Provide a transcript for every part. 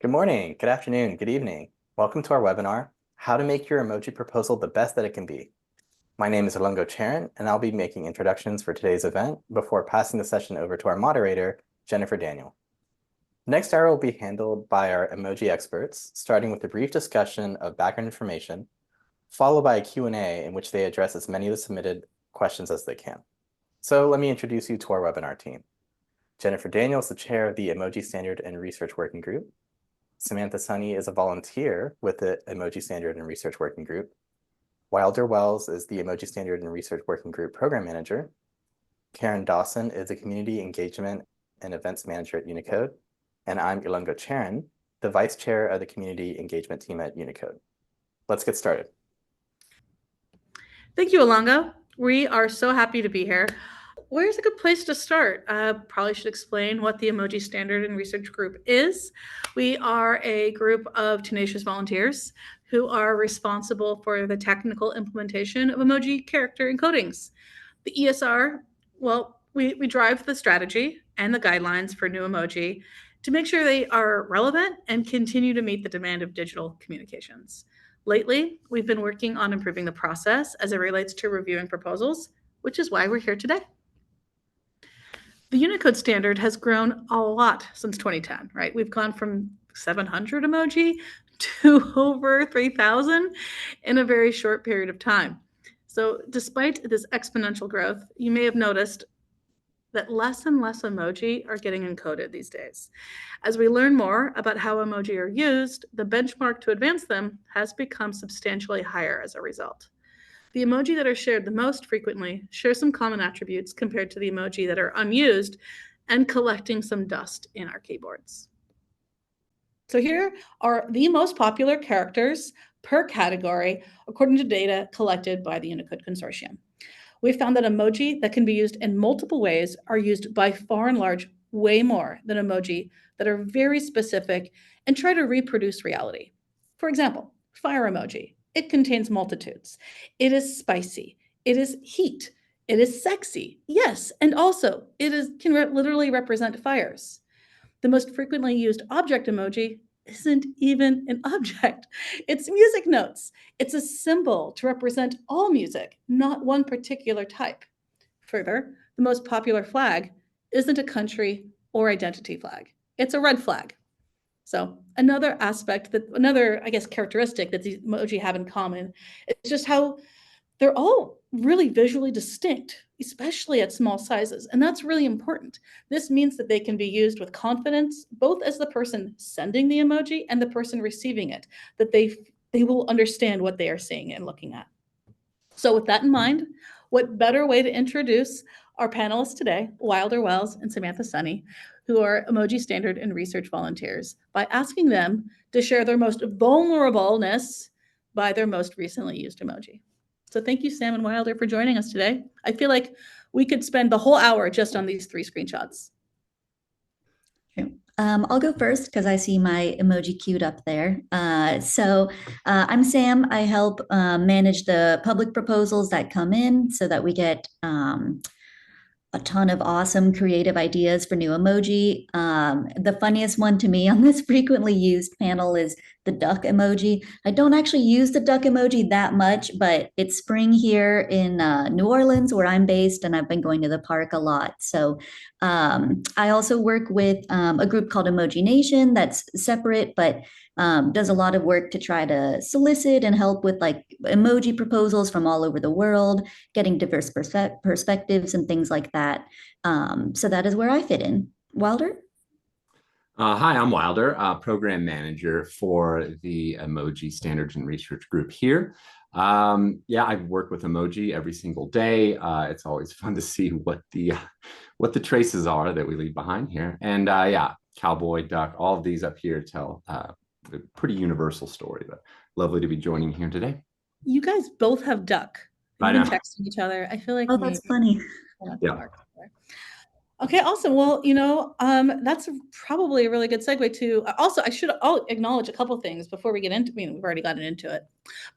Good morning, good afternoon, good evening. Welcome to our webinar, How to Make Your Emoji Proposal the Best That It Can Be. My name is Alongo Charan, and I'll be making introductions for today's event before passing the session over to our moderator, Jennifer Daniel. The next hour will be handled by our emoji experts, starting with a brief discussion of background information, followed by a Q&A in which they address as many of the submitted questions as they can. So let me introduce you to our webinar team. Jennifer Daniel is the chair of the Emoji Standard and Research Working Group. Samantha Sunny is a volunteer with the Emoji Standard and Research Working Group. Wilder Wells is the Emoji Standard and Research Working Group Program Manager. Karen Dawson is the Community Engagement and Events Manager at Unicode. And I'm Ilungo Charan, the Vice Chair of the Community Engagement Team at Unicode. Let's get started. Thank you, Alongo. We are so happy to be here. Where's a good place to start? Probably should explain what the Emoji Standard and Research Group is. We are a group of tenacious volunteers who are responsible for the technical implementation of emoji character encodings. The ESR, well, we drive the strategy and the guidelines for new emoji to make sure they are relevant and continue to meet the demand of digital communications. Lately, we've been working on improving the process as it relates to reviewing proposals, which is why we're here today. The Unicode standard has grown a lot since 2010, right? We've gone from 700 emoji to over 3,000 in a very short period of time. So despite this exponential growth, you may have noticed that less and less emoji are getting encoded these days. As we learn more about how emoji are used, the benchmark to advance them has become substantially higher as a result. The emoji that are shared the most frequently share some common attributes compared to the emoji that are unused and collecting some dust in our keyboards. So here are the most popular characters per category according to data collected by the Unicode Consortium. We found that emoji that can be used in multiple ways are used by far and large way more than emoji that are very specific and try to reproduce reality. For example, fire emoji. It contains multitudes. It is spicy. It is heat. It is sexy. Yes, and also can literally represent fires. The most frequently used object emoji isn't even an object. It's music notes. It's a symbol to represent all music, not one particular type. Further, the most popular flag isn't a country or identity flag. It's a red flag. So another characteristic that these emoji have in common is just how they're all really visually distinct, especially at small sizes. And that's really important. This means that they can be used with confidence, both as the person sending the emoji and the person receiving it, that they will understand what they are seeing and looking at. So with that in mind, what better way to introduce our panelists today, Wilder Wells and Samantha Sunny, who are Emoji Standard and Research volunteers, by asking them to share their most vulnerableness by their most recently used emoji. So thank you, Sam and Wilder, for joining us today. I feel like we could spend the whole hour just on these 3 screenshots. I'll go first because I see my emoji queued up there. I'm Sam. I help manage the public proposals that come in so that we get a ton of awesome creative ideas for new emoji. The funniest one to me on this frequently used panel is the duck emoji. I don't actually use the duck emoji that much, but it's spring here in New Orleans where I'm based, and I've been going to the park a lot. So I also work with a group called Emoji Nation that's separate, but does a lot of work to try to solicit and help with like emoji proposals from all over the world, getting diverse perspectives and things like that. So that is where I fit in. Wilder? Hi, I'm Wilder, program manager for the Emoji Standards and Research Group here. I work with emoji every single day. It's always fun to see what the traces are that we leave behind here. And cowboy, duck, all of these up here tell a pretty universal story, but lovely to be joining here today. You guys both have duck. You've been texting each other. I feel like that's funny. Yeah. Okay, awesome. Well, that's probably a really good segue to, also, I'll acknowledge a couple things before we get into, we've already gotten into it,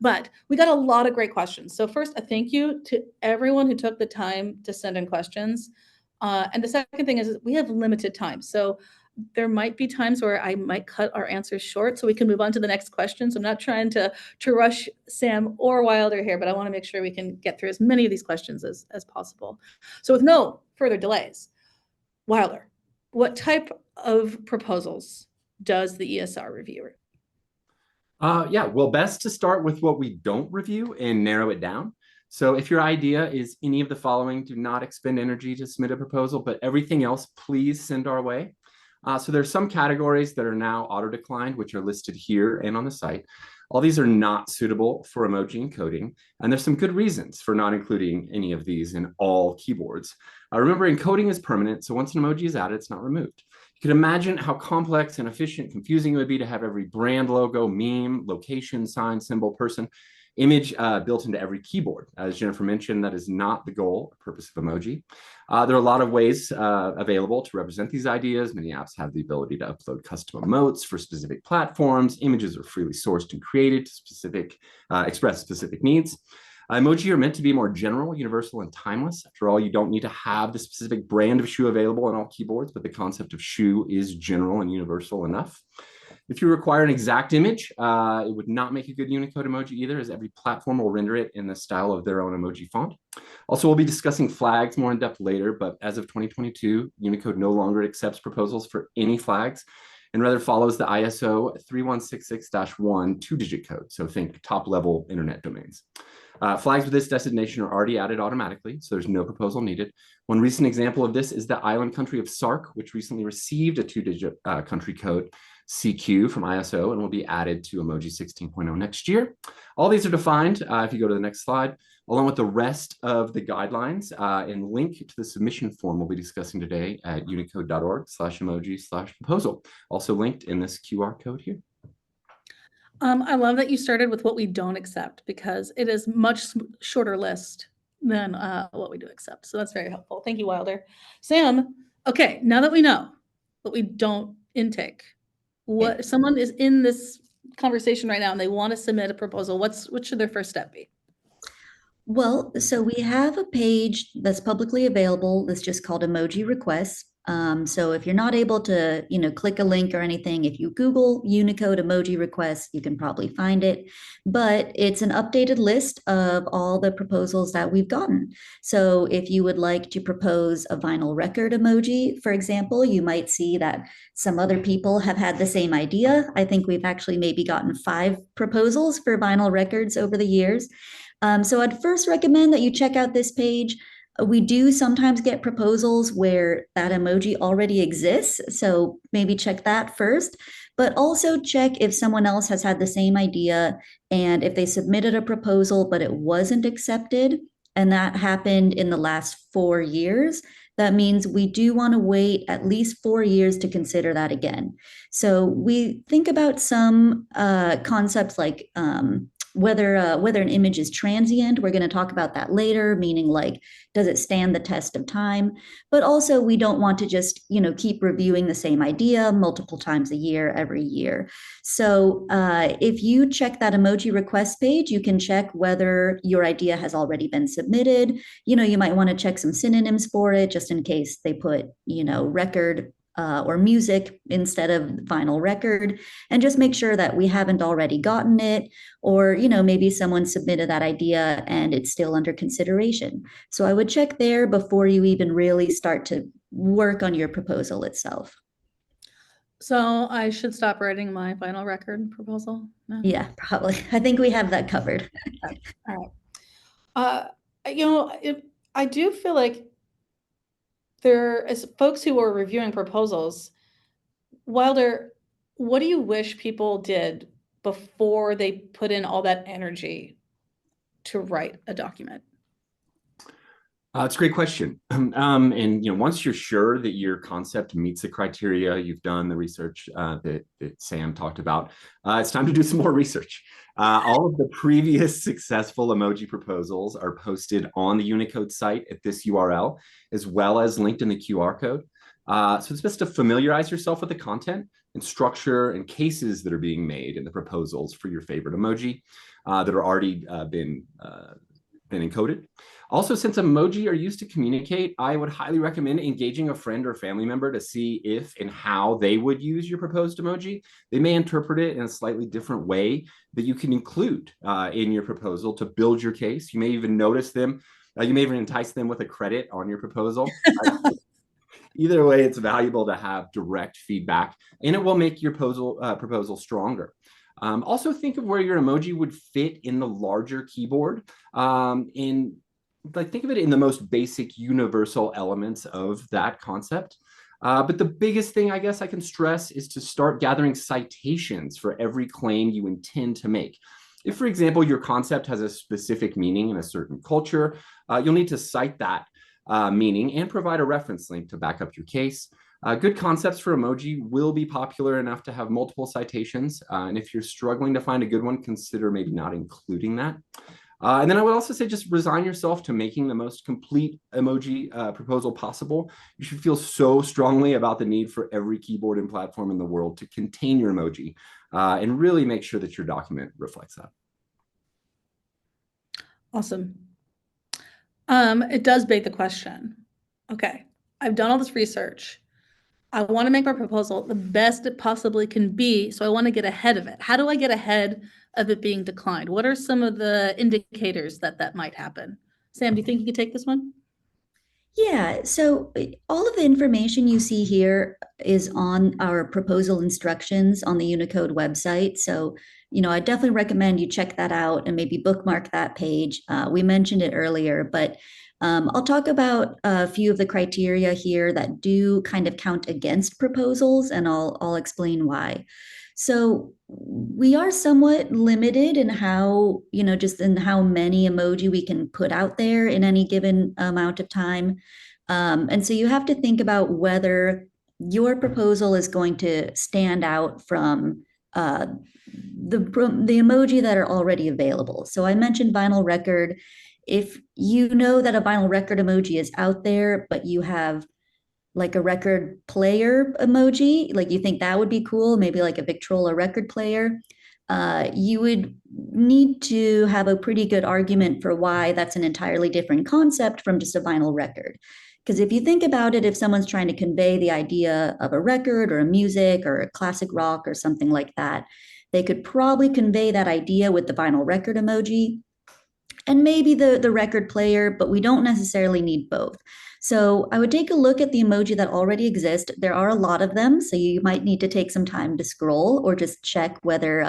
but we got a lot of great questions. So first, a thank you to everyone who took the time to send in questions. And the second thing is we have limited time. So there might be times where I might cut our answers short so we can move on to the next question. So I'm not trying to rush Sam or Wilder here, but I want to make sure we can get through as many of these questions as possible. So with no further delays, Wilder, what type of proposals does the ESR review? Yeah, well, best to start with what we don't review and narrow it down. So if your idea is any of the following, do not expend energy to submit a proposal, but everything else, please send our way. So there's some categories that are now auto-declined, which are listed here and on the site. All these are not suitable for emoji encoding, and there's some good reasons for not including any of these in all keyboards. Remember, encoding is permanent, so once an emoji is added, it's not removed. You can imagine how complex and efficient, confusing it would be to have every brand logo, meme, location, sign, symbol, person, image built into every keyboard. As Jennifer mentioned, that is not the goal or purpose of emoji. There are a lot of ways available to represent these ideas. Many apps have the ability to upload custom emotes for specific platforms. Images are freely sourced and created to express specific needs. Emoji are meant to be more general, universal, and timeless. After all, you don't need to have the specific brand of shoe available on all keyboards, but the concept of shoe is general and universal enough. If you require an exact image, it would not make a good Unicode emoji either, as every platform will render it in the style of their own emoji font. Also, we'll be discussing flags more in depth later, but as of 2022, Unicode no longer accepts proposals for any flags and rather follows the ISO 3166-1 two-digit code. So think top-level internet domains. Flags with this designation are already added automatically, so there's no proposal needed. One recent example of this is the island country of Sark, which recently received a two-digit country code CQ from ISO and will be added to Emoji 16.0 next year. All these are defined, if you go to the next slide, along with the rest of the guidelines and link to the submission form we'll be discussing today at unicode.org/emoji/proposal. Also linked in this QR code here. I love that you started with what we don't accept, because it is much shorter list than what we do accept. So that's very helpful. Thank you, Wilder. Sam, okay, now that we know what we don't intake, what if someone is in this conversation right now and they want to submit a proposal, what should their first step be? Well, so we have a page that's publicly available that's just called Emoji Requests. So if you're not able to, click a link or anything, if you Google Unicode emoji requests, you can probably find it. But it's an updated list of all the proposals that we've gotten. So if you would like to propose a vinyl record emoji, for example, you might see that some other people have had the same idea. I think we've actually maybe gotten 5 proposals for vinyl records over the years. So I'd first recommend that you check out this page. We do sometimes get proposals where that emoji already exists, so maybe check that first, but also check if someone else has had the same idea and if they submitted a proposal but it wasn't accepted, and that happened in the last 4 years. That means we do want to wait at least 4 years to consider that again. So we think about some concepts like whether an image is transient. We're going to talk about that later, meaning like, does it stand the test of time? But also we don't want to just, keep reviewing the same idea multiple times a year, every year. So if you check that emoji request page, you can check whether your idea has already been submitted. You might want to check some synonyms for it just in case they put, record or music instead of vinyl record, and just make sure that we haven't already gotten it, or maybe someone submitted that idea and it's still under consideration. So I would check there before you even really start to work on your proposal itself. So I should stop writing my vinyl record proposal? No? Yeah, probably. I think we have that covered. All right. I do feel like there is folks who are reviewing proposals. Wilder, what do you wish people did before they put in all that energy to write a document? It's a great question. And once you're sure that your concept meets the criteria, you've done the research that Sam talked about, it's time to do some more research. All of the previous successful emoji proposals are posted on the Unicode site at this URL, as well as linked in the QR code. So it's best to familiarize yourself with the content and structure and cases that are being made in the proposals for your favorite emoji that are already been than encoded. Also, since emoji are used to communicate, I would highly recommend engaging a friend or family member to see if and how they would use your proposed emoji. They may interpret it in a slightly different way that you can include in your proposal to build your case. You may even notice them. You may even entice them with a credit on your proposal. Either way, it's valuable to have direct feedback, and it will make your proposal stronger. Also, think of where your emoji would fit in the larger keyboard. Think of it in the most basic universal elements of that concept. But the biggest thing I guess I can stress is to start gathering citations for every claim you intend to make. If, for example, your concept has a specific meaning in a certain culture, you'll need to cite that meaning and provide a reference link to back up your case. Good concepts for emoji will be popular enough to have multiple citations. And if you're struggling to find a good one, consider maybe not including that. And then I would also say just resign yourself to making the most complete emoji proposal possible. You should feel so strongly about the need for every keyboard and platform in the world to contain your emoji and really make sure that your document reflects that. Awesome. It does beg the question. Okay, I've done all this research. I want to make my proposal the best it possibly can be, so I want to get ahead of it. How do I get ahead of it being declined? What are some of the indicators that might happen? Sam, do you think you could take this one? Yeah, so all of the information you see here is on our proposal instructions on the Unicode website. So, I definitely recommend you check that out and maybe bookmark that page. We mentioned it earlier, but I'll talk about a few of the criteria here that do kind of count against proposals, and I'll explain why. So we are somewhat limited in how, just in how many emoji we can put out there in any given amount of time. And so you have to think about whether your proposal is going to stand out from the emoji that are already available. So I mentioned vinyl record. If you know that a vinyl record emoji is out there, but you have like a record player emoji, like you think that would be cool, maybe like a Victrola record player, you would need to have a pretty good argument for why that's an entirely different concept from just a vinyl record. Because if you think about it, if someone's trying to convey the idea of a record or a music or a classic rock or something like that, they could probably convey that idea with the vinyl record emoji and maybe the record player, but we don't necessarily need both. So I would take a look at the emoji that already exist. There are a lot of them, so you might need to take some time to scroll or just check whether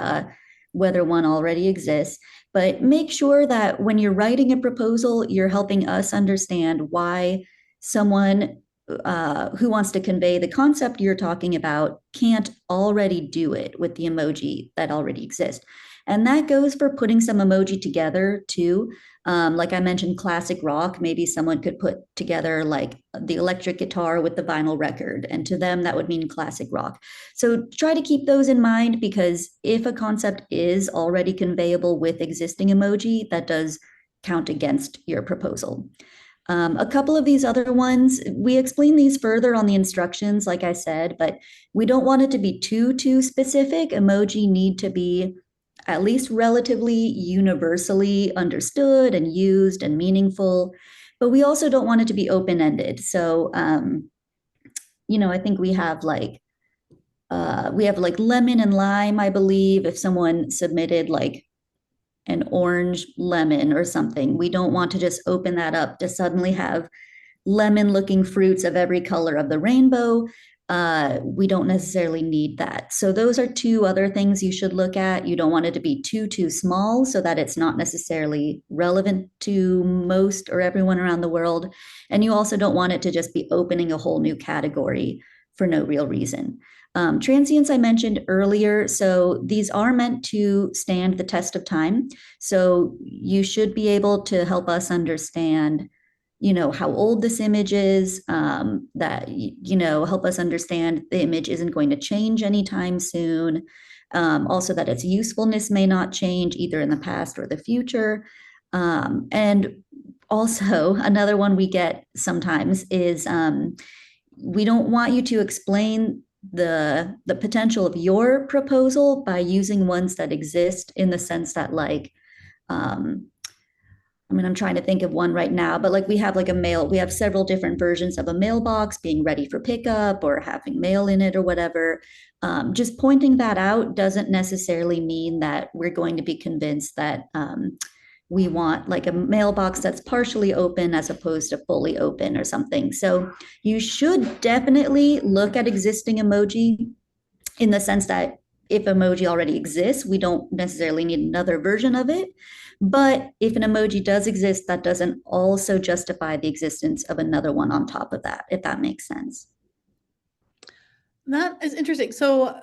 one already exists. But make sure that when you're writing a proposal, you're helping us understand why someone who wants to convey the concept you're talking about can't already do it with the emoji that already exists. And that goes for putting some emoji together too. Like I mentioned, classic rock, maybe someone could put together like the electric guitar with the vinyl record. And to them, that would mean classic rock. So try to keep those in mind, because if a concept is already conveyable with existing emoji, that does count against your proposal. A couple of these other ones, we explain these further on the instructions, like I said, but we don't want it to be too specific. Emoji need to be at least relatively universally understood and used and meaningful, but we also don't want it to be open-ended. So, I think we have like lemon and lime, I believe. If someone submitted like an orange lemon or something, we don't want to just open that up to suddenly have lemon looking fruits of every color of the rainbow. We don't necessarily need that. So those are two other things you should look at. You don't want it to be too small so that it's not necessarily relevant to most or everyone around the world. And you also don't want it to just be opening a whole new category for no real reason. Transients I mentioned earlier, so these are meant to stand the test of time. So you should be able to help us understand how old this image is, that, help us understand the image isn't going to change anytime soon. Also that its usefulness may not change either in the past or the future. And also another one we get sometimes is we don't want you to explain the potential of your proposal by using ones that exist, in the sense that like, I mean, I'm trying to think of one right now, but like we have we have several different versions of a mailbox being ready for pickup or having mail in it or whatever. Just pointing that out doesn't necessarily mean that we're going to be convinced that we want like a mailbox that's partially open as opposed to fully open or something. So you should definitely look at existing emoji in the sense that if emoji already exists, we don't necessarily need another version of it. But if an emoji does exist, that doesn't also justify the existence of another one on top of that, if that makes sense. That is interesting. So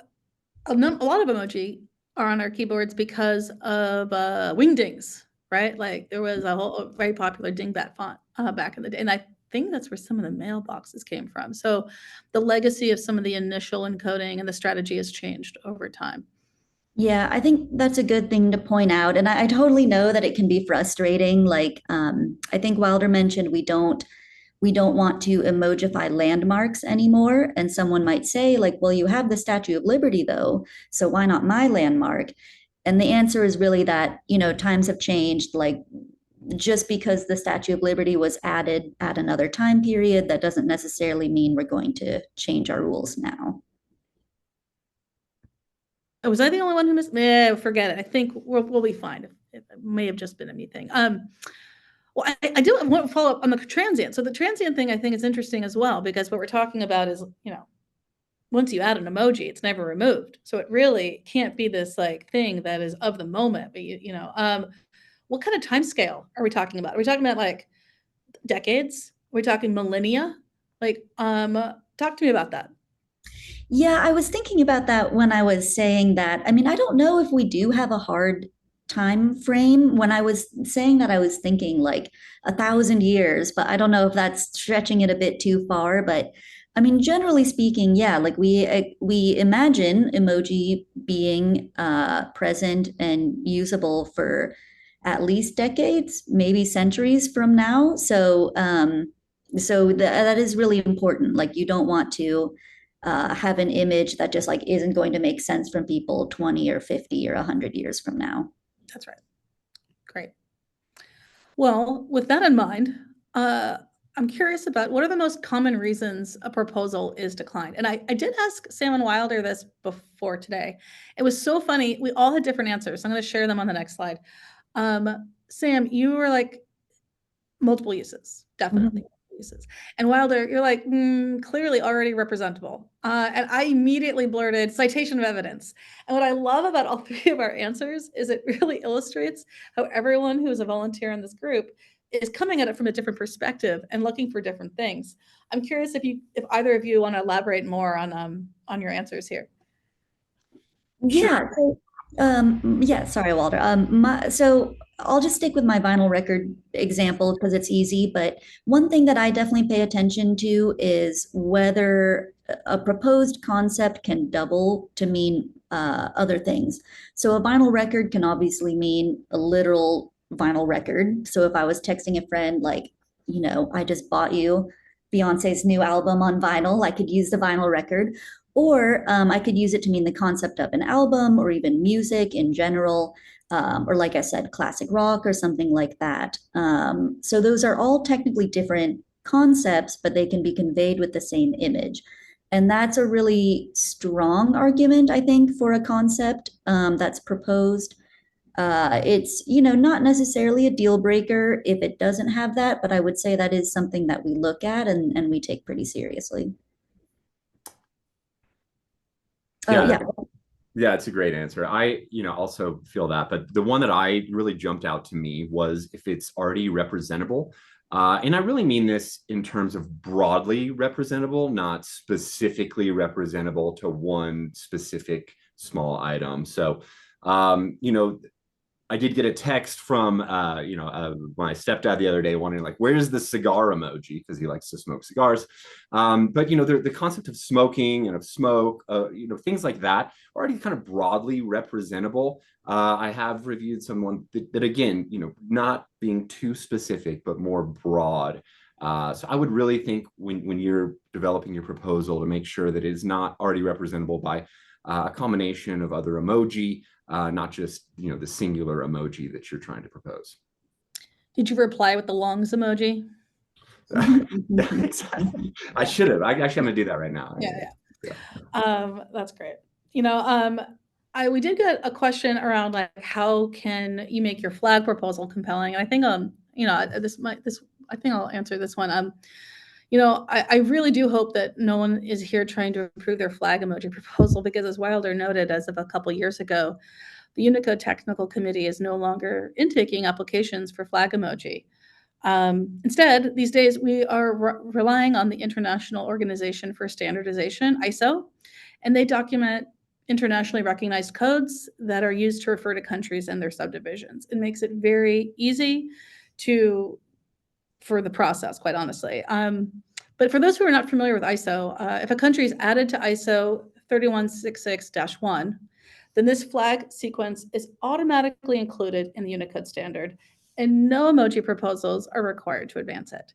a lot of emoji are on our keyboards because of wingdings, right? Like there was a very popular dingbat font back in the day. And I think that's where some of the mailboxes came from. So the legacy of some of the initial encoding and the strategy has changed over time. Yeah, I think that's a good thing to point out. And I totally know that it can be frustrating. Like I think Wilder mentioned we don't want to emojify landmarks anymore. And someone might say, like, well, you have the Statue of Liberty, though, so why not my landmark? And the answer is really that, you know, times have changed. Like, just because the Statue of Liberty was added at another time period, that doesn't necessarily mean we're going to change our rules now. Oh, was I the only one who missed? Forget it. I think we'll be fine. It may have just been a me thing. Well, I do want to follow up on the transient. So the transient thing, I think is interesting as well, because what we're talking about is, you know, once you add an emoji, it's never removed. So it really can't be this like thing that is of the moment. But what kind of time scale are we talking about? Are we talking about like decades? Are we talking millennia? Like, talk to me about that. Yeah, I was thinking about that when I was saying that. I mean, I don't know if we do have a hard time frame. When I was saying that, I was thinking like 1,000 years, but I don't know if that's stretching it a bit too far. But I mean, generally speaking, yeah, like we imagine emoji being present and usable for at least decades, maybe centuries from now. So that is really important. Like you don't want to have an image that just like isn't going to make sense from people 20 or 50 or 100 years from now. That's right. Great. Well, with that in mind, I'm curious about what are the most common reasons a proposal is declined. And I did ask Sam and Wilder this before today. It was so funny. We all had different answers. I'm going to share them on the next slide. Sam, you were like multiple uses, definitely. Uses. And Wilder, you're like, clearly already representable. And I immediately blurted citation of evidence. And what I love about all three of our answers is it really illustrates how everyone who is a volunteer in this group is coming at it from a different perspective and looking for different things. I'm curious if either of you want to elaborate more on your answers here. Yeah. Yeah, sorry, Walter. So I'll just stick with my vinyl record example because it's easy. But one thing that I definitely pay attention to is whether a proposed concept can double to mean other things. So a vinyl record can obviously mean a literal vinyl record. So if I was texting a friend like, you know, I just bought you Beyonce's new album on vinyl, I could use the vinyl record. Or I could use it to mean the concept of an album or even music in general, or like I said, classic rock or something like that. So those are all technically different concepts, but they can be conveyed with the same image. And that's a really strong argument, I think, for a concept that's proposed. It's, you know, not necessarily a deal breaker if it doesn't have that, but I would say that is something that we look at and we take pretty seriously. Yeah, it's a great answer. I, also feel that, but the one that I really jumped out to me was if it's already representable. And I really mean this in terms of broadly representable, not specifically representable to one specific small item. So, I did get a text from, my stepdad the other day wondering, like, where's the cigar emoji? Because he likes to smoke cigars. But, the concept of smoking and of smoke, things like that are already kind of broadly representable. I have reviewed someone that again, not being too specific, but more broad. So I would really think when you're developing your proposal to make sure that it is not already representable by a combination of other emoji, not just the singular emoji that you're trying to propose. Did you reply with the longs emoji? Exactly. I should have. I'm going to do that right now. That's great. We did get a question around like how can you make your flag proposal compelling? And I think I think I'll answer this one. I really do hope that no one is here trying to improve their flag emoji proposal, because as Wilder noted, as of a couple years ago, the Unicode Technical Committee is no longer intaking applications for flag emoji. Instead, these days we are relying on the International Organization for Standardization, ISO, and they document internationally recognized codes that are used to refer to countries and their subdivisions. It makes it very easy for the process, quite honestly. But for those who are not familiar with ISO, if a country is added to ISO 3166-1, then this flag sequence is automatically included in the Unicode standard, and no emoji proposals are required to advance it.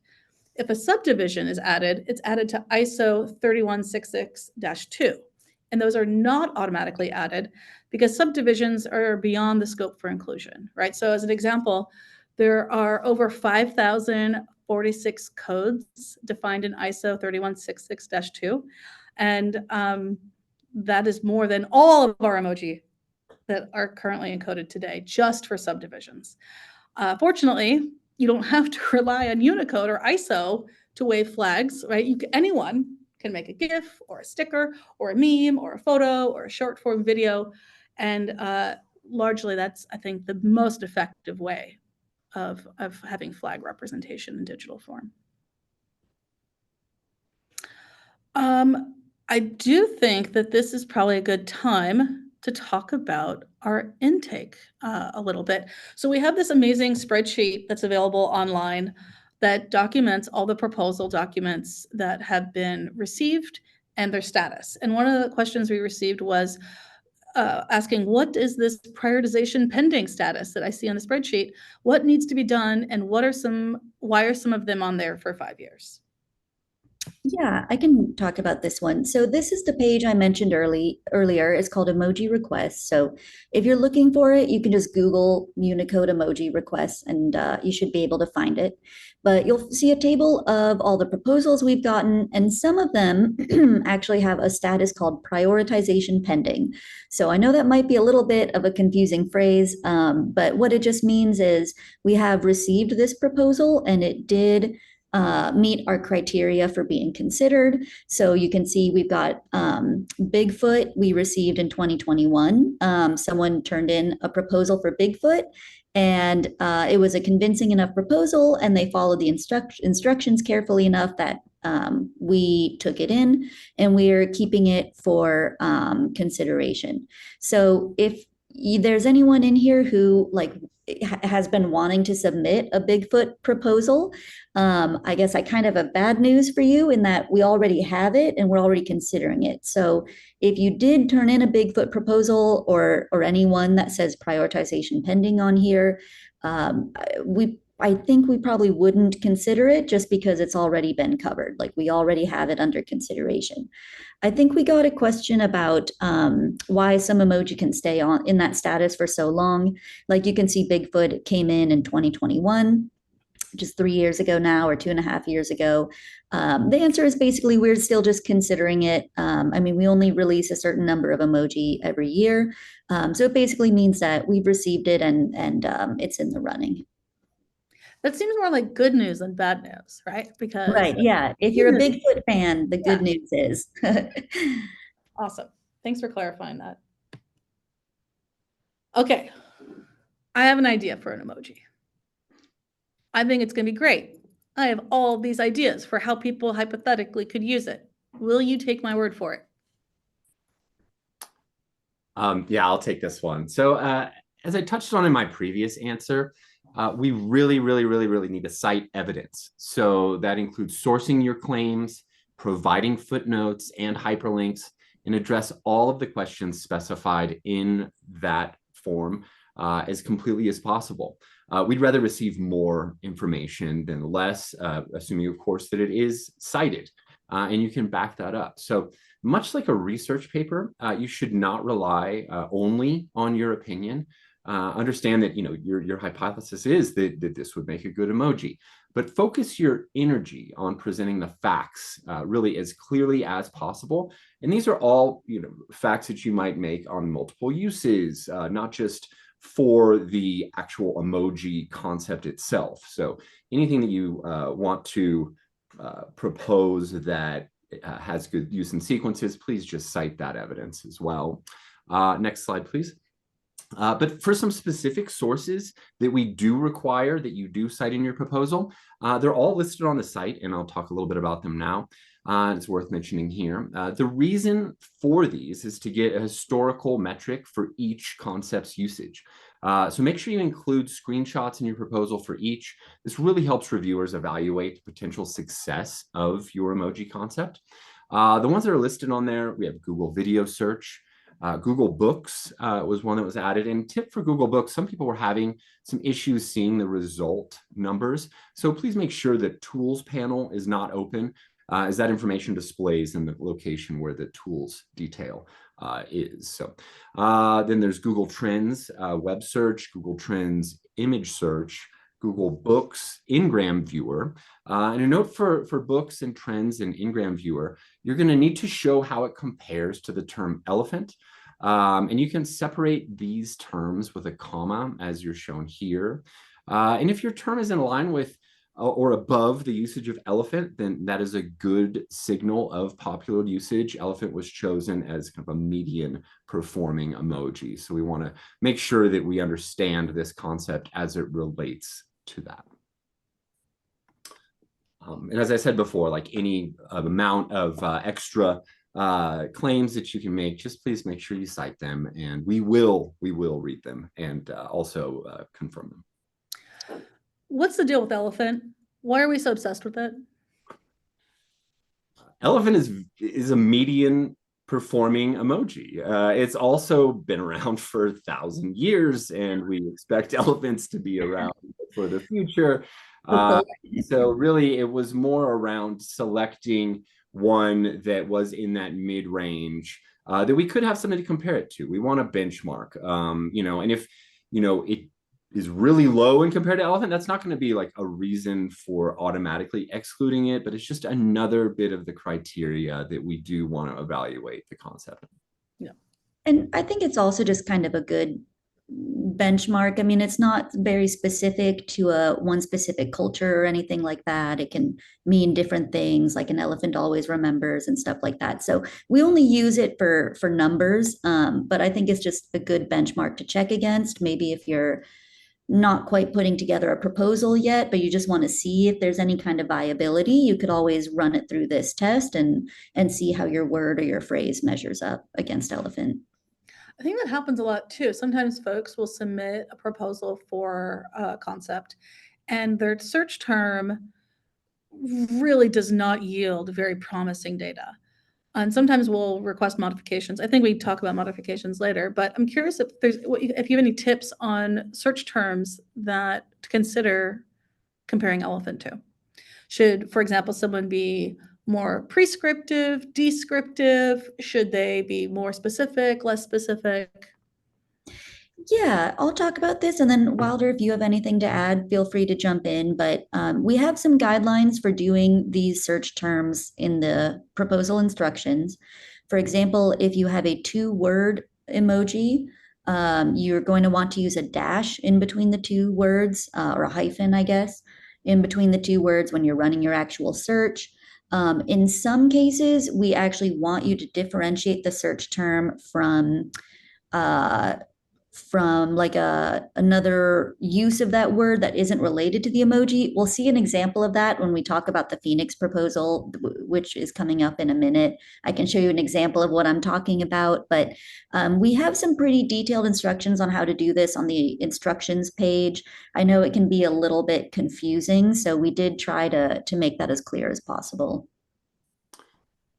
If a subdivision is added, it's added to ISO 3166-2, and those are not automatically added because subdivisions are beyond the scope for inclusion, right? So as an example, there are over 5,046 codes defined in ISO 3166-2, and that is more than all of our emoji that are currently encoded today, just for subdivisions. Fortunately, you don't have to rely on Unicode or ISO to wave flags, right? Anyone can make a GIF or a sticker or a meme or a photo or a short form video. And largely that's, I think, the most effective way of having flag representation in digital form. I do think that this is probably a good time to talk about our intake a little bit. So we have this amazing spreadsheet that's available online that documents all the proposal documents that have been received and their status. And one of the questions we received was asking, what is this prioritization pending status that I see on the spreadsheet? What needs to be done, and why are some of them on there for 5 years? Yeah, I can talk about this one. So this is the page I mentioned earlier. It's called Emoji Requests. So if you're looking for it, you can just Google Unicode Emoji Requests, and you should be able to find it. But you'll see a table of all the proposals we've gotten, and some of them actually have a status called prioritization pending. So I know that might be a little bit of a confusing phrase, but what it just means is we have received this proposal and it did meet our criteria for being considered. So you can see we've got Bigfoot we received in 2021. Someone turned in a proposal for Bigfoot, and it was a convincing enough proposal, and they followed the instructions carefully enough that we took it in, and we're keeping it for consideration. So if there's anyone in here who has been wanting to submit a Bigfoot proposal, I guess I kind of have bad news for you in that we already have it and we're already considering it. So if you did turn in a Bigfoot proposal or anyone that says prioritization pending on here, I think we probably wouldn't consider it just because it's already been covered. Like we already have it under consideration. I think we got a question about why some emoji can stay on in that status for so long. Like you can see Bigfoot came in 2021, just 3 years ago now, or 2.5 years ago. The answer is basically we're still just considering it. I mean, we only release a certain number of emoji every year. So it basically means that we've received it and it's in the running. That seems more like good news than bad news, right? Because right, yeah. If you're a Bigfoot fan, the good news is. Awesome. Thanks for clarifying that. Okay, I have an idea for an emoji. I think it's going to be great. I have all these ideas for how people hypothetically could use it. Will you take my word for it? Yeah, I'll take this one. So as I touched on in my previous answer, we really need to cite evidence. So that includes sourcing your claims, providing footnotes and hyperlinks, and address all of the questions specified in that form as completely as possible. We'd rather receive more information than less, assuming, of course, that it is cited. And you can back that up. So much like a research paper, you should not rely only on your opinion. understand that your hypothesis is that this would make a good emoji, but focus your energy on presenting the facts really as clearly as possible. And these are all facts that you might make on multiple uses, not just for the actual emoji concept itself. So anything that you want to propose that has good use in sequences, please just cite that evidence as well. Next slide, please. But for some specific sources that we do require that you do cite in your proposal, they're all listed on the site, and I'll talk a little bit about them now. It's worth mentioning here. The reason for these is to get a historical metric for each concept's usage. So make sure you include screenshots in your proposal for each. This really helps reviewers evaluate the potential success of your emoji concept. The ones that are listed on there, we have Google Video Search. Google Books was one that was added. And tip for Google Books, some people were having some issues seeing the result numbers. So please make sure that Tools panel is not open, as that information displays in the location where the tools detail is. So then there's Google Trends, web search, Google Trends, image search, Google Books, Ngram Viewer. And a note for Books and Trends and Ngram Viewer, you're going to need to show how it compares to the term elephant. And you can separate these terms with a comma as you're shown here. And if your term is in line with or above the usage of elephant, then that is a good signal of popular usage. Elephant was chosen as kind of a median performing emoji. So we want to make sure that we understand this concept as it relates to that. And as I said before, like any amount of extra claims that you can make, just please make sure you cite them, and we will read them and also confirm them. What's the deal with elephant? Why are we so obsessed with it? Elephant is a median performing emoji. It's also been around for 1,000 years, and we expect elephants to be around for the future. So really, it was more around selecting one that was in that mid-range that we could have something to compare it to. We want a benchmark, and if it is really low in compared to elephant, that's not going to be like a reason for automatically excluding it, but it's just another bit of the criteria that we do want to evaluate the concept. Yeah. And I think it's also just kind of a good benchmark. I mean, it's not very specific to one specific culture or anything like that. It can mean different things, like an elephant always remembers and stuff like that. So we only use it for numbers, but I think it's just a good benchmark to check against. Maybe if you're not quite putting together a proposal yet, but you just want to see if there's any kind of viability, you could always run it through this test and see how your word or your phrase measures up against elephant. I think that happens a lot too. Sometimes folks will submit a proposal for a concept and their search term really does not yield very promising data. And sometimes we'll request modifications. I think we talk about modifications later, but I'm curious if you have any tips on search terms that to consider comparing elephant to. Should, for example, someone be more prescriptive, descriptive? Should they be more specific, less specific? Yeah, I'll talk about this. And then Wilder, if you have anything to add, feel free to jump in. But we have some guidelines for doing these search terms in the proposal instructions. For example, if you have a 2-word emoji, you're going to want to use a dash in between the 2 words, or a hyphen, I guess, in between the 2 words when you're running your actual search. In some cases, we actually want you to differentiate the search term from like another use of that word that isn't related to the emoji. We'll see an example of that when we talk about the Phoenix proposal, which is coming up in a minute. I can show you an example of what I'm talking about, but we have some pretty detailed instructions on how to do this on the instructions page. I know it can be a little bit confusing, so we did try to make that as clear as possible.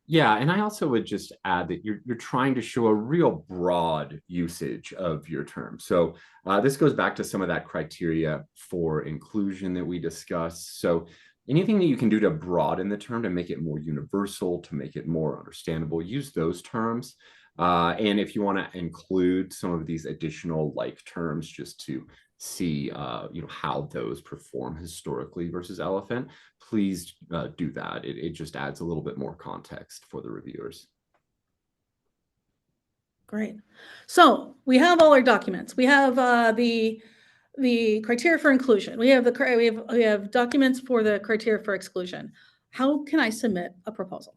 Yeah, and I also would just add that you're trying to show a real broad usage of your term. So this goes back to some of that criteria for inclusion that we discussed. So anything that you can do to broaden the term, to make it more universal, to make it more understandable, use those terms. And if you want to include some of these additional like terms just to see how those perform historically versus elephant, please do that. It just adds a little bit more context for the reviewers. Great. So we have all our documents. We have the criteria for inclusion. We have documents for the criteria for exclusion. How can I submit a proposal?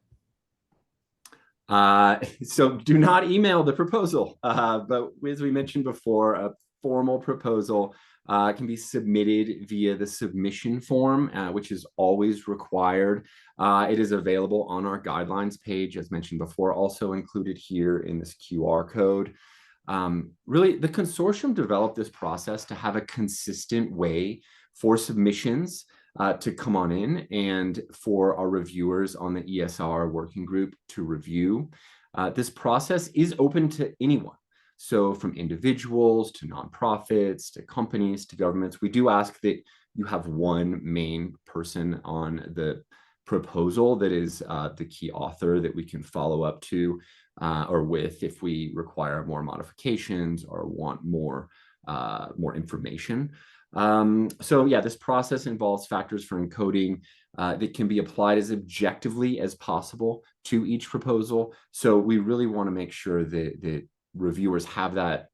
So do not email the proposal, but as we mentioned before, a formal proposal can be submitted via the submission form, which is always required. It is available on our guidelines page, as mentioned before, also included here in this QR code. Really, the consortium developed this process to have a consistent way for submissions to come on in and for our reviewers on the ESR working group to review. This process is open to anyone. So from individuals to nonprofits, to companies, to governments, we do ask that you have one main person on the proposal that is the key author that we can follow up to or with if we require more modifications or want more information. So yeah, this process involves factors for encoding that can be applied as objectively as possible to each proposal. So we really want to make sure that reviewers have that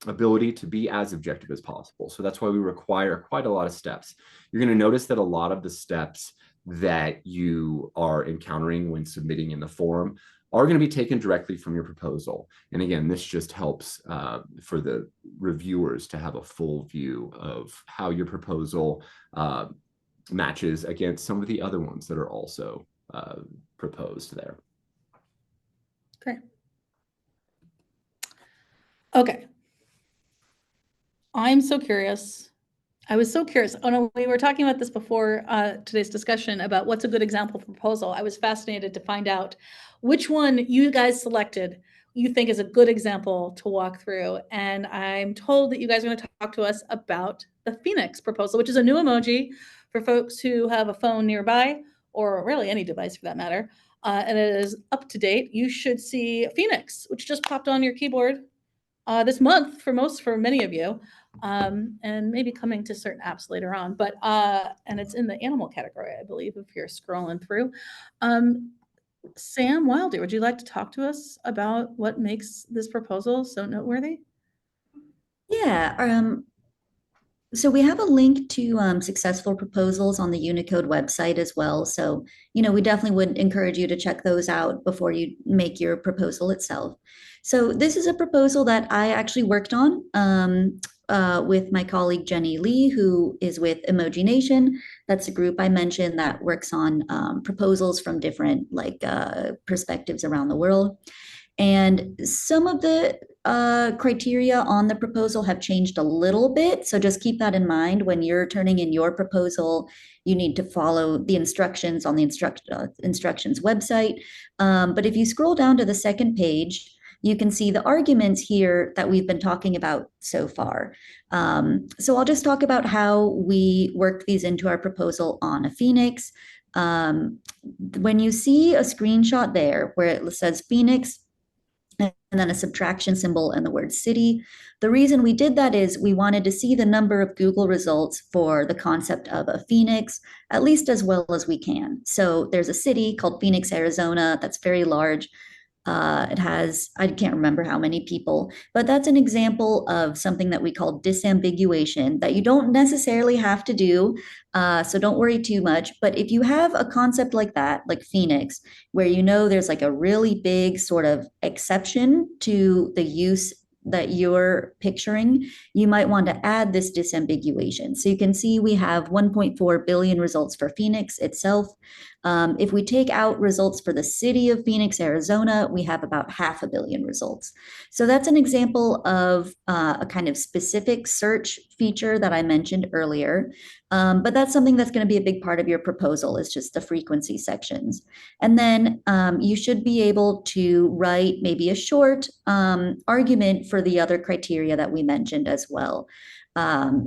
ability to be as objective as possible. So that's why we require quite a lot of steps. You're going to notice that a lot of the steps that you are encountering when submitting in the form are going to be taken directly from your proposal. And again, this just helps for the reviewers to have a full view of how your proposal matches against some of the other ones that are also proposed there. Great. Okay. I'm so curious. I was so curious. Oh no, we were talking about this before today's discussion about what's a good example proposal. I was fascinated to find out which one you guys selected you think is a good example to walk through. And I'm told that you guys are going to talk to us about the Phoenix proposal, which is a new emoji for folks who have a phone nearby, or really any device for that matter. And it is up to date. You should see Phoenix, which just popped on your keyboard this month for many of you, and maybe coming to certain apps later on. But and it's in the animal category, I believe, if you're scrolling through. Sam Wilder, would you like to talk to us about what makes this proposal so noteworthy? Yeah. So we have a link to successful proposals on the Unicode website as well. So, we definitely would encourage you to check those out before you make your proposal itself. So this is a proposal that I actually worked on with my colleague Jenny Lee, who is with Emoji Nation. That's a group I mentioned that works on proposals from different perspectives around the world. And some of the criteria on the proposal have changed a little bit. So just keep that in mind when you're turning in your proposal. You need to follow the instructions on the instructions website. But if you scroll down to the second page, you can see the arguments here that we've been talking about so far. So I'll just talk about how we work these into our proposal on a Phoenix. When you see a screenshot there where it says Phoenix, and then a subtraction symbol and the word city. The reason we did that is we wanted to see the number of Google results for the concept of a Phoenix, at least as well as we can. So there's a city called Phoenix, Arizona, that's very large. It has, I can't remember how many people, but that's an example of something that we call disambiguation that you don't necessarily have to do. So don't worry too much. But if you have a concept like that, like Phoenix, where there's like a really big sort of exception to the use that you're picturing, you might want to add this disambiguation. So you can see we have 1.4 billion results for Phoenix itself. If we take out results for the city of Phoenix, Arizona, we have about 500 million results. So that's an example of a kind of specific search feature that I mentioned earlier. But that's something that's going to be a big part of your proposal, is just the frequency sections. And then you should be able to write maybe a short argument for the other criteria that we mentioned as well.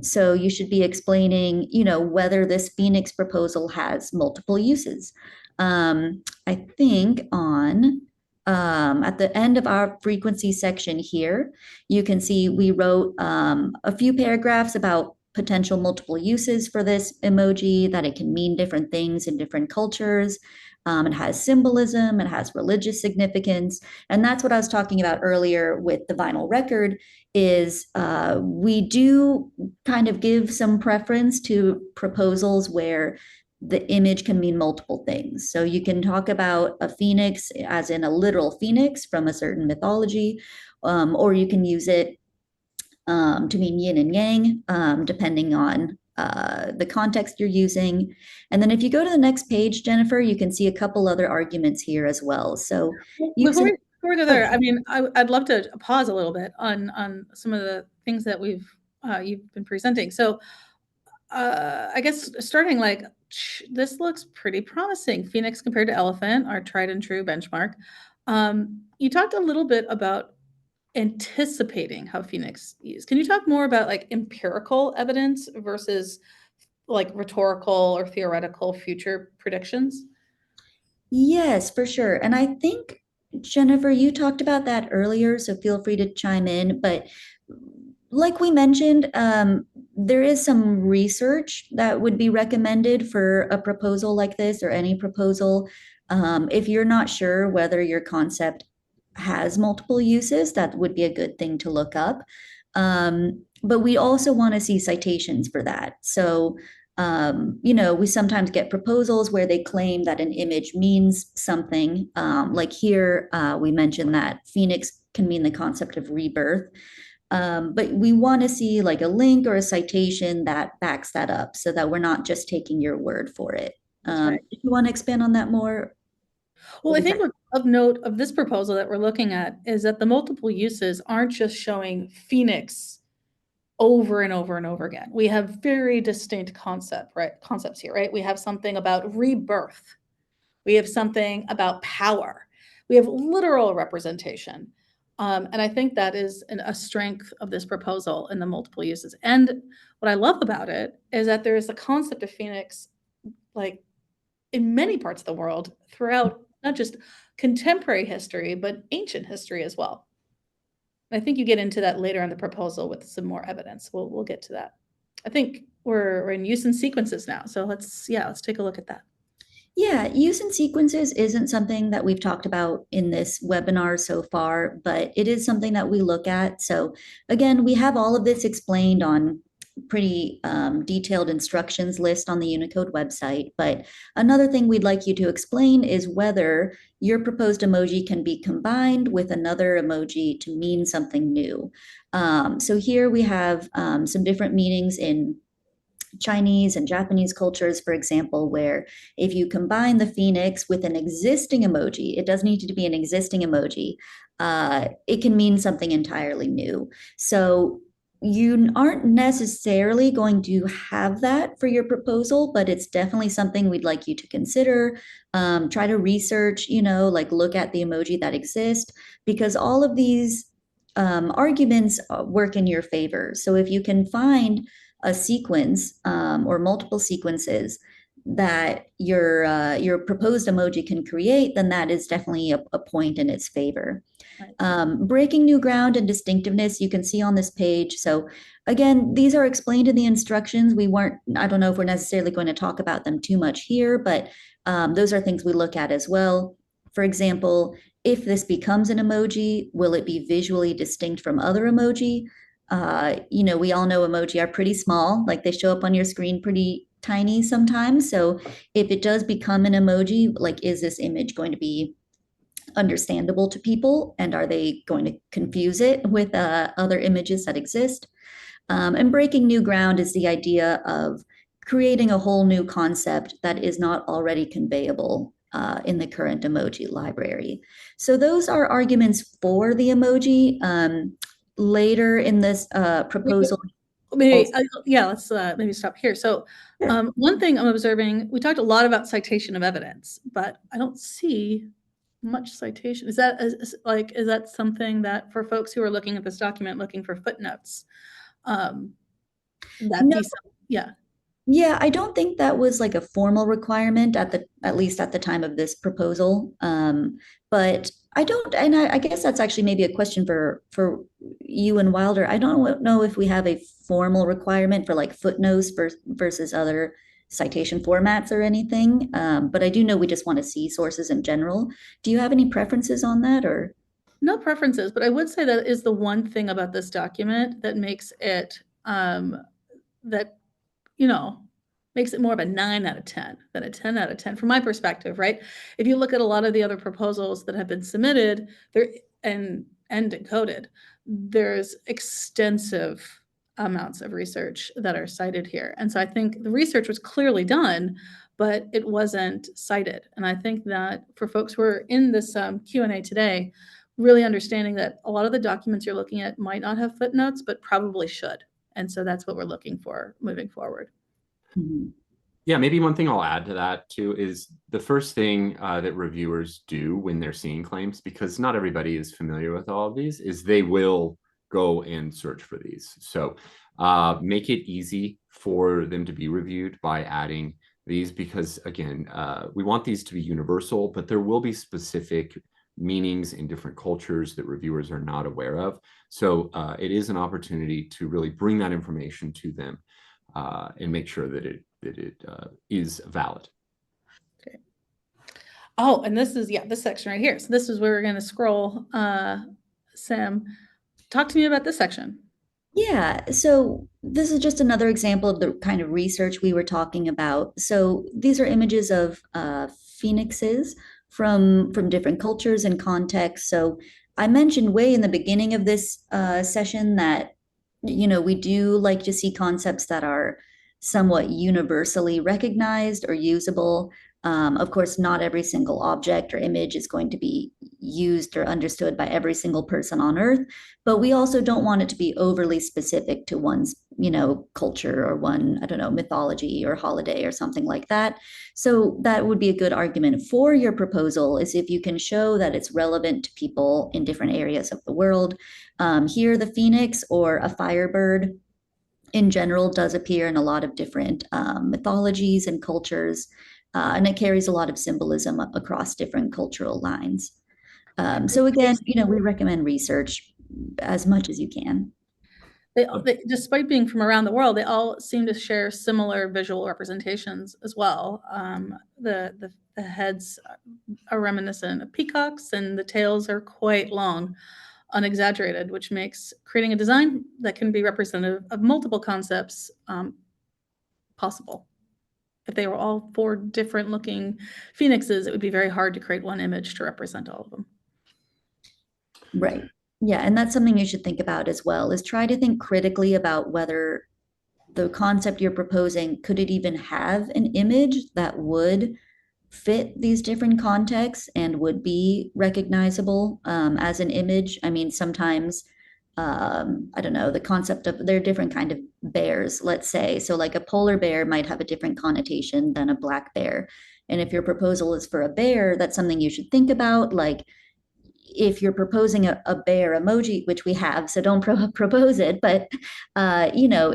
So you should be explaining, whether this Phoenix proposal has multiple uses. I think on at the end of our frequency section here, you can see we wrote a few paragraphs about potential multiple uses for this emoji, that it can mean different things in different cultures. It has symbolism, it has religious significance. And that's what I was talking about earlier with the vinyl record is we do kind of give some preference to proposals where the image can mean multiple things. So you can talk about a phoenix as in a literal phoenix from a certain mythology, or you can use it to mean yin and yang, depending on the context you're using. And then if you go to the next page, Jennifer, you can see a couple other arguments here as well. So before we go there, I mean, I'd love to pause a little bit on some of the things that you've been presenting. So I guess starting like this looks pretty promising. Phoenix compared to elephant, our tried and true benchmark. You talked a little bit about anticipating how Phoenix used. Can you talk more about like empirical evidence versus like rhetorical or theoretical future predictions? Yes, for sure. And I think, Jennifer, you talked about that earlier, so feel free to chime in. But like we mentioned, there is some research that would be recommended for a proposal like this or any proposal. If you're not sure whether your concept has multiple uses, that would be a good thing to look up. But we also want to see citations for that. So we sometimes get proposals where they claim that an image means something. Like here, we mentioned that Phoenix can mean the concept of rebirth. But we want to see like a link or a citation that backs that up so that we're not just taking your word for it. Right. Do you want to expand on that more? Well, I think of note of this proposal that we're looking at is that the multiple uses aren't just showing Phoenix over and over and over again. We have very distinct concepts here, right? We have something about rebirth. We have something about power. We have literal representation. And I think that is a strength of this proposal in the multiple uses. And what I love about it is that there is a concept of Phoenix, like in many parts of the world, throughout not just contemporary history, but ancient history as well. I think you get into that later in the proposal with some more evidence. We'll get to that. I think we're in use in sequences now. So let's take a look at that. Yeah, use in sequences isn't something that we've talked about in this webinar so far, but it is something that we look at. So again, we have all of this explained on pretty detailed instructions list on the Unicode website. But another thing we'd like you to explain is whether your proposed emoji can be combined with another emoji to mean something new. So here we have some different meanings in Chinese and Japanese cultures, for example, where if you combine the phoenix with an existing emoji, it doesn't need to be an existing emoji, it can mean something entirely new. So you aren't necessarily going to have that for your proposal, but it's definitely something we'd like you to consider. Try to research, like look at the emoji that exist, because all of these arguments work in your favor. So if you can find a sequence or multiple sequences that your proposed emoji can create, then that is definitely a point in its favor. Breaking new ground and distinctiveness, you can see on this page. So again, these are explained in the instructions. I don't know if we're necessarily going to talk about them too much here, but those are things we look at as well. For example, if this becomes an emoji, will it be visually distinct from other emoji? We all know emoji are pretty small, like they show up on your screen pretty tiny sometimes. So if it does become an emoji, like is this image going to be understandable to people, and are they going to confuse it with other images that exist? And breaking new ground is the idea of creating a whole new concept that is not already conveyable in the current emoji library. So those are arguments for the emoji. Later in this proposal. Let's maybe stop here. So one thing I'm observing, we talked a lot about citation of evidence, but I don't see much citation. Is that something that for folks who are looking at this document, looking for footnotes, Yeah, I don't think that was like a formal requirement at least at the time of this proposal. But I don't, and I guess that's actually maybe a question for you and Wilder. I don't know if we have a formal requirement for like footnotes versus other citation formats or anything. But I do know we just want to see sources in general. Do you have any preferences on that, or? No preferences, but I would say that is the one thing about this document that makes it that, you know, makes it more of a 9 out of 10 than a 10 out of 10 from my perspective, right? If you look at a lot of the other proposals that have been submitted, they're and encoded, there's extensive amounts of research that are cited here. And so I think the research was clearly done, but it wasn't cited. And I think that for folks who are in this Q&A today, really understanding that a lot of the documents you're looking at might not have footnotes, but probably should. And so that's what we're looking for moving forward. Yeah, maybe one thing I'll add to that too is the first thing that reviewers do when they're seeing claims, because not everybody is familiar with all of these, is they will go and search for these. So make it easy for them to be reviewed by adding these, because again, we want these to be universal, but there will be specific meanings in different cultures that reviewers are not aware of. So it is an opportunity to really bring that information to them and make sure that it is valid. Okay. Oh, and this is, this section right here. So this is where we're going to scroll. Sam, talk to me about this section. Yeah, so this is just another example of the kind of research we were talking about. So these are images of phoenixes from different cultures and contexts. So I mentioned way in the beginning of this session that, you know, we do like to see concepts that are somewhat universally recognized or usable. Of course, not every single object or image is going to be used or understood by every single person on Earth, but we also don't want it to be overly specific to one's, you know, culture or one, I don't know, mythology or holiday or something like that. So that would be a good argument for your proposal, is if you can show that it's relevant to people in different areas of the world. Here, the phoenix or a firebird in general does appear in a lot of different mythologies and cultures, and it carries a lot of symbolism across different cultural lines. So again, you know, we recommend research as much as you can. They, despite being from around the world, they all seem to share similar visual representations as well. The heads are reminiscent of peacocks, and the tails are quite long, unexaggerated, which makes creating a design that can be representative of multiple concepts possible. If they were all 4 different looking phoenixes, it would be very hard to create one image to represent all of them. Right. Yeah, and that's something you should think about as well, is try to think critically about whether the concept you're proposing, could it even have an image that would fit these different contexts and would be recognizable as an image. I mean, sometimes, I don't know, the concept of, they're different kind of bears, let's say. So like a polar bear might have a different connotation than a black bear. And if your proposal is for a bear, that's something you should think about. Like if you're proposing a bear emoji, which we have, so don't propose it, but you know,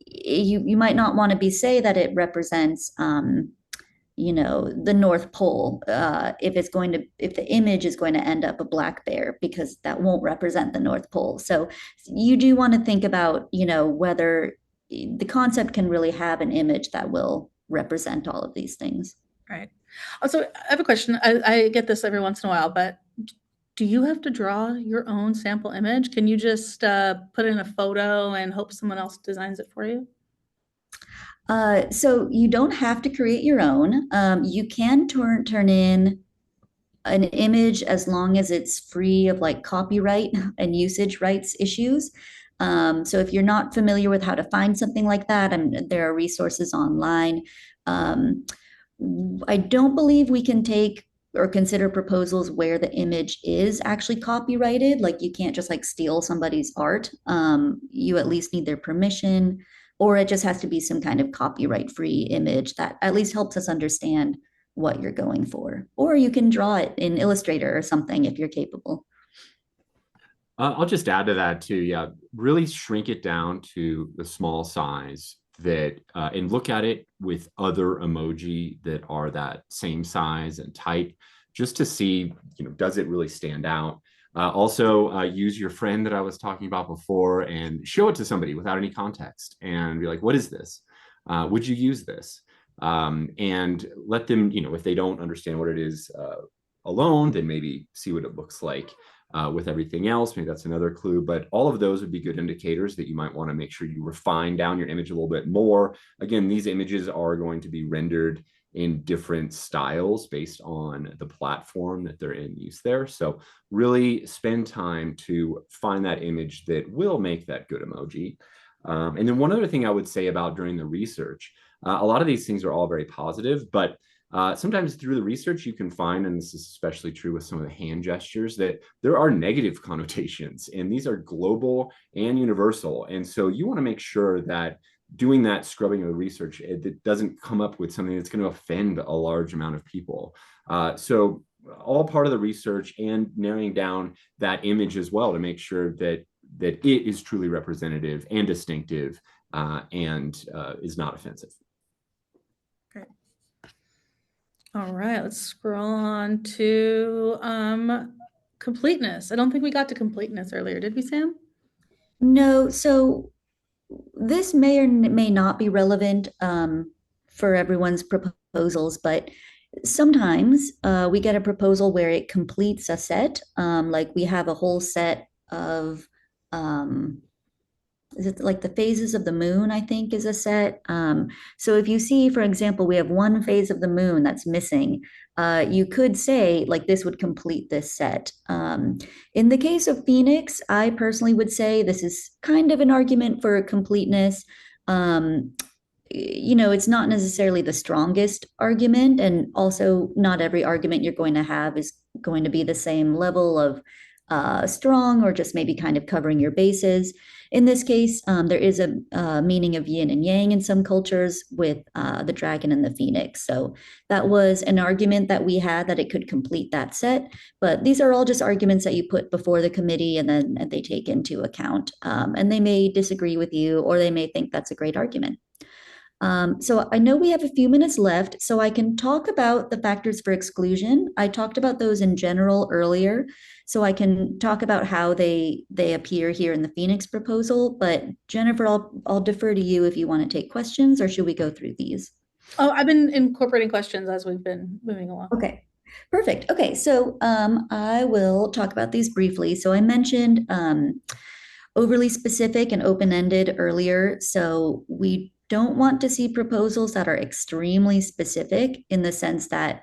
you might not want to be say that it represents you know, the North Pole, if the image is going to end up a black bear, because that won't represent the North Pole. So you do want to think about, you know, whether the concept can really have an image that will represent all of these things. Right. Also, I have a question. I get this every once in a while, but do you have to draw your own sample image? Can you just put in a photo and hope someone else designs it for you? So you don't have to create your own. You can turn in an image as long as it's free of like copyright and usage rights issues. So if you're not familiar with how to find something like that, there are resources online. I don't believe we can take or consider proposals where the image is actually copyrighted. Like you can't just like steal somebody's art. You at least need their permission, or it just has to be some kind of copyright-free image that at least helps us understand what you're going for. Or you can draw it in Illustrator or something if you're capable. I'll just add to that too. Yeah, really shrink it down to the small size that, and look at it with other emoji that are that same size and type, just to see, does it really stand out? Also, use your friend that I was talking about before and show it to somebody without any context and be like, what is this? Would you use this? And let them, if they don't understand what it is alone, then maybe see what it looks like with everything else. Maybe that's another clue, but all of those would be good indicators that you might want to make sure you refine down your image a little bit more. Again, these images are going to be rendered in different styles based on the platform that they're in use there. So really spend time to find that image that will make that good emoji. And then one other thing I would say about during the research, a lot of these things are all very positive, but sometimes through the research, you can find, and this is especially true with some of the hand gestures, that there are negative connotations, and these are global and universal. And so you want to make sure that doing that scrubbing of the research, it doesn't come up with something that's going to offend a large amount of people. So all part of the research and narrowing down that image as well to make sure that it is truly representative and distinctive and is not offensive. Great. All right, let's scroll on to completeness. I don't think we got to completeness earlier, did we, Sam? No, so this may or may not be relevant for everyone's proposals, but sometimes we get a proposal where it completes a set, like we have a whole set of, is it like the phases of the moon, I think is a set. So if you see, for example, we have one phase of the moon that's missing, you could say like this would complete this set. In the case of Phoenix, I personally would say this is kind of an argument for completeness. It's not necessarily the strongest argument, and also not every argument you're going to have is going to be the same level of strong or just maybe kind of covering your bases. In this case, there is a meaning of yin and yang in some cultures with the dragon and the phoenix. So that was an argument that we had that it could complete that set. But these are all just arguments that you put before the committee and then they take into account. And they may disagree with you, or they may think that's a great argument. So I know we have a few minutes left, so I can talk about the factors for exclusion. I talked about those in general earlier, so I can talk about how they appear here in the Phoenix proposal. But Jennifer, I'll defer to you if you want to take questions, or should we go through these? Oh, I've been incorporating questions as we've been moving along. Okay. Perfect. Okay, so I will talk about these briefly. So I mentioned overly specific and open-ended earlier. So we don't want to see proposals that are extremely specific in the sense that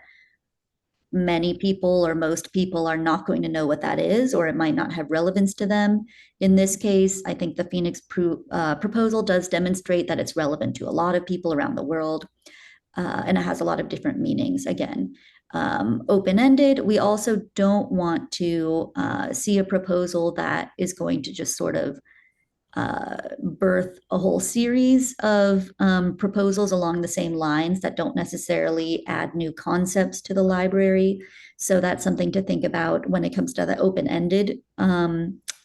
many people or most people are not going to know what that is, or it might not have relevance to them. In this case, I think the Phoenix proposal does demonstrate that it's relevant to a lot of people around the world, and it has a lot of different meanings. Again, open-ended, we also don't want to see a proposal that is going to just sort of birth a whole series of proposals along the same lines that don't necessarily add new concepts to the library. So that's something to think about when it comes to the open-ended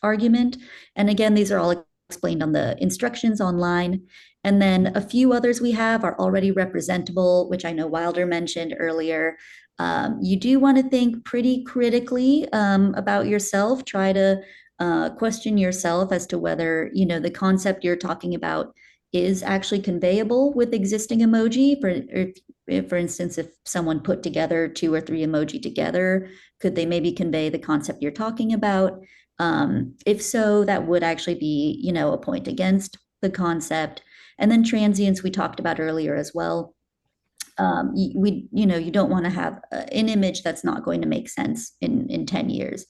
argument. And again, these are all explained on the instructions online. And then a few others we have are already representable, which I know Wilder mentioned earlier. You do want to think pretty critically about yourself. Try to question yourself as to whether, the concept you're talking about is actually conveyable with existing emoji. For instance, if someone put together 2 or 3 emoji together, could they maybe convey the concept you're talking about? If so, that would actually be, a point against the concept. And then transients we talked about earlier as well. You don't want to have an image that's not going to make sense in 10 years.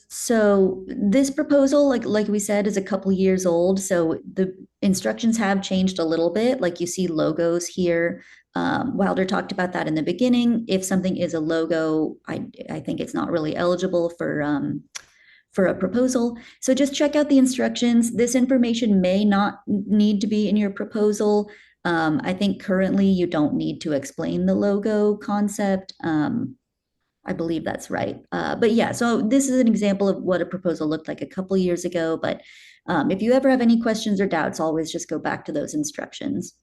So this proposal, like we said, is a couple years old. So the instructions have changed a little bit. Like you see logos here. Wilder talked about that in the beginning. If something is a logo, I think it's not really eligible for a proposal. So just check out the instructions. This information may not need to be in your proposal. I think currently you don't need to explain the logo concept. I believe that's right. But yeah, so this is an example of what a proposal looked like a couple years ago. But if you ever have any questions or doubts, always just go back to those instructions.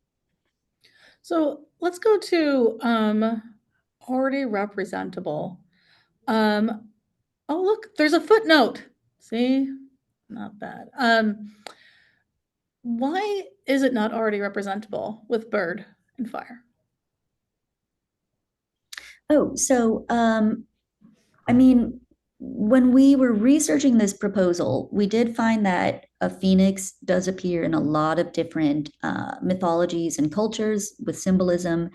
So let's go to Already representable. Oh, look, there's a footnote. See, not bad. Why is it not already representable with bird and fire? Oh, so I mean, when we were researching this proposal, we did find that a phoenix does appear in a lot of different mythologies and cultures with symbolism,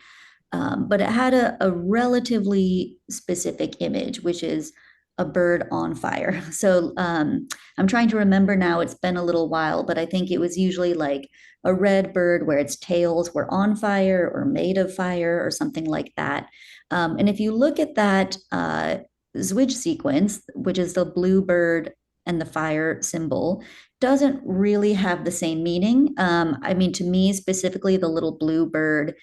but it had a relatively specific image, which is a bird on fire. So I'm trying to remember now, it's been a little while, but I think it was usually like a red bird where its tails were on fire or made of fire or something like that. And if you look at that Zwitch sequence, which is the blue bird and the fire symbol, doesn't really have the same meaning. I mean, to me specifically, the little blue bird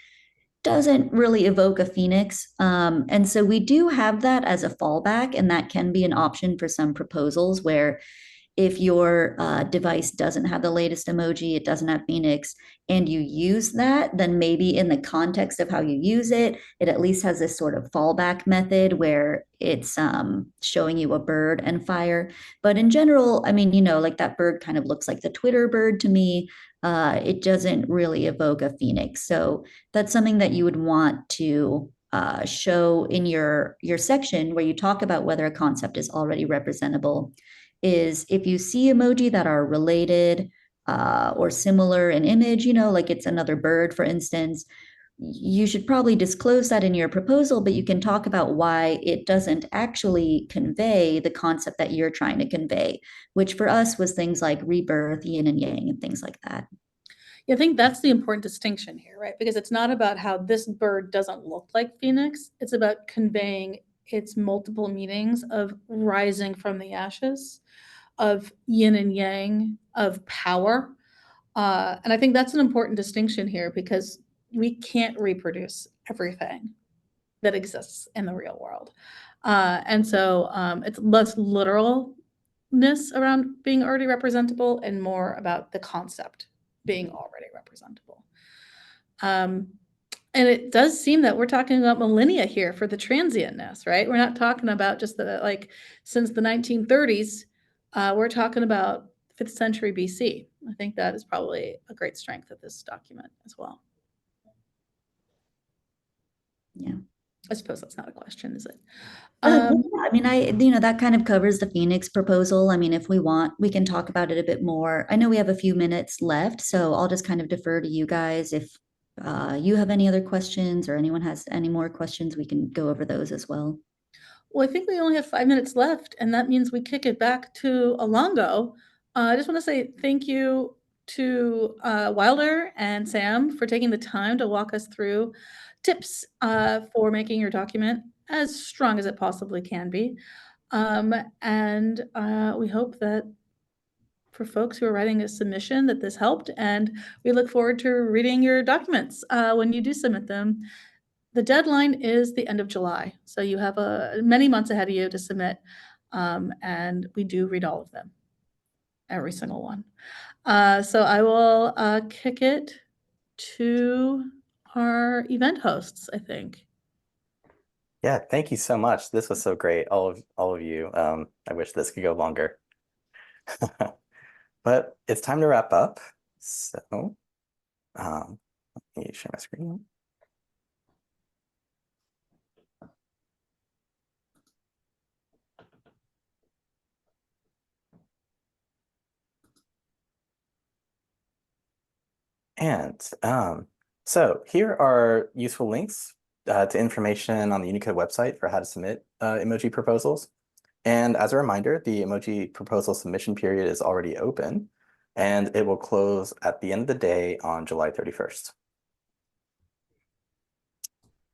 doesn't really evoke a phoenix. And so we do have that as a fallback, and that can be an option for some proposals where if your device doesn't have the latest emoji, it doesn't have Phoenix, and you use that, then maybe in the context of how you use it, it at least has this sort of fallback method where it's showing you a bird and fire. But in general, I mean, like that bird kind of looks like the Twitter bird to me. It doesn't really evoke a Phoenix. So that's something that you would want to show in your section where you talk about whether a concept is already representable. Is if you see emoji that are related or similar in image, like it's another bird, for instance, you should probably disclose that in your proposal, but you can talk about why it doesn't actually convey the concept that you're trying to convey, which for us was things like rebirth, yin and yang, and things like that. Yeah, I think that's the important distinction here, right? Because it's not about how this bird doesn't look like Phoenix. It's about conveying its multiple meanings of rising from the ashes, of yin and yang, of power. And I think that's an important distinction here because we can't reproduce everything that exists in the real world. And so it's less literalness around being already representable and more about the concept being already representable. And it does seem that we're talking about millennia here for the transientness, right? We're not talking about just the like since the 1930s. We're talking about 5th century BC. I think that is probably a great strength of this document as well. Yeah. I suppose that's not a question, is it? I mean, that kind of covers the Phoenix proposal. I mean, if we want, we can talk about it a bit more. I know we have a few minutes left, so I'll just kind of defer to you guys. If you have any other questions or anyone has any more questions, we can go over those as well. Well, I think we only have 5 minutes left, and that means we kick it back to Alongo. I just want to say thank you to Wilder and Sam for taking the time to walk us through tips for making your document as strong as it possibly can be. And we hope that for folks who are writing a submission that this helped, and we look forward to reading your documents when you do submit them. The deadline is the end of July, so you have many months ahead of you to submit, and we do read all of them, every single one. So I will kick it to our event hosts, I think. Yeah, thank you so much. This was so great, all of you. I wish this could go longer. But it's time to wrap up. So let me share my screen. And so here are useful links to information on the Unicode website for how to submit emoji proposals. And as a reminder, the emoji proposal submission period is already open, and it will close at the end of the day on July 31st.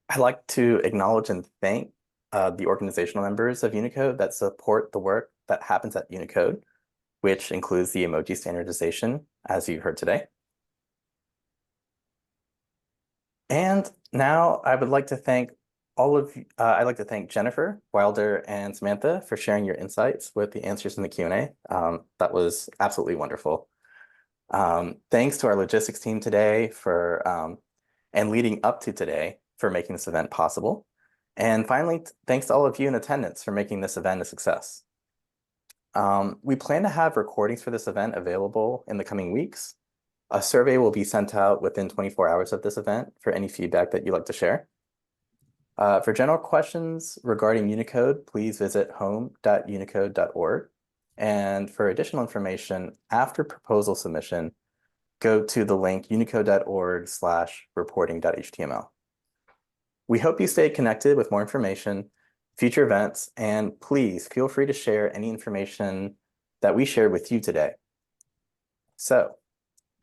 I'd like to acknowledge and thank the organizational members of Unicode that support the work that happens at Unicode, which includes the emoji standardization, as you heard today. And now I would like to thank I'd like to thank Jennifer, Wilder, and Samantha for sharing your insights with the answers in the Q&A. That was absolutely wonderful. Thanks to our logistics team today and leading up to today for making this event possible. And finally, thanks to all of you in attendance for making this event a success. We plan to have recordings for this event available in the coming weeks. A survey will be sent out within 24 hours of this event for any feedback that you'd like to share. For general questions regarding Unicode, please visit home.unicode.org. And for additional information after proposal submission, go to the link unicode.org/reporting.html. We hope you stay connected with more information, future events, and please feel free to share any information that we shared with you today. So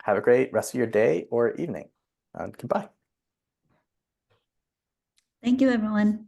have a great rest of your day or evening. Goodbye. Thank you, everyone.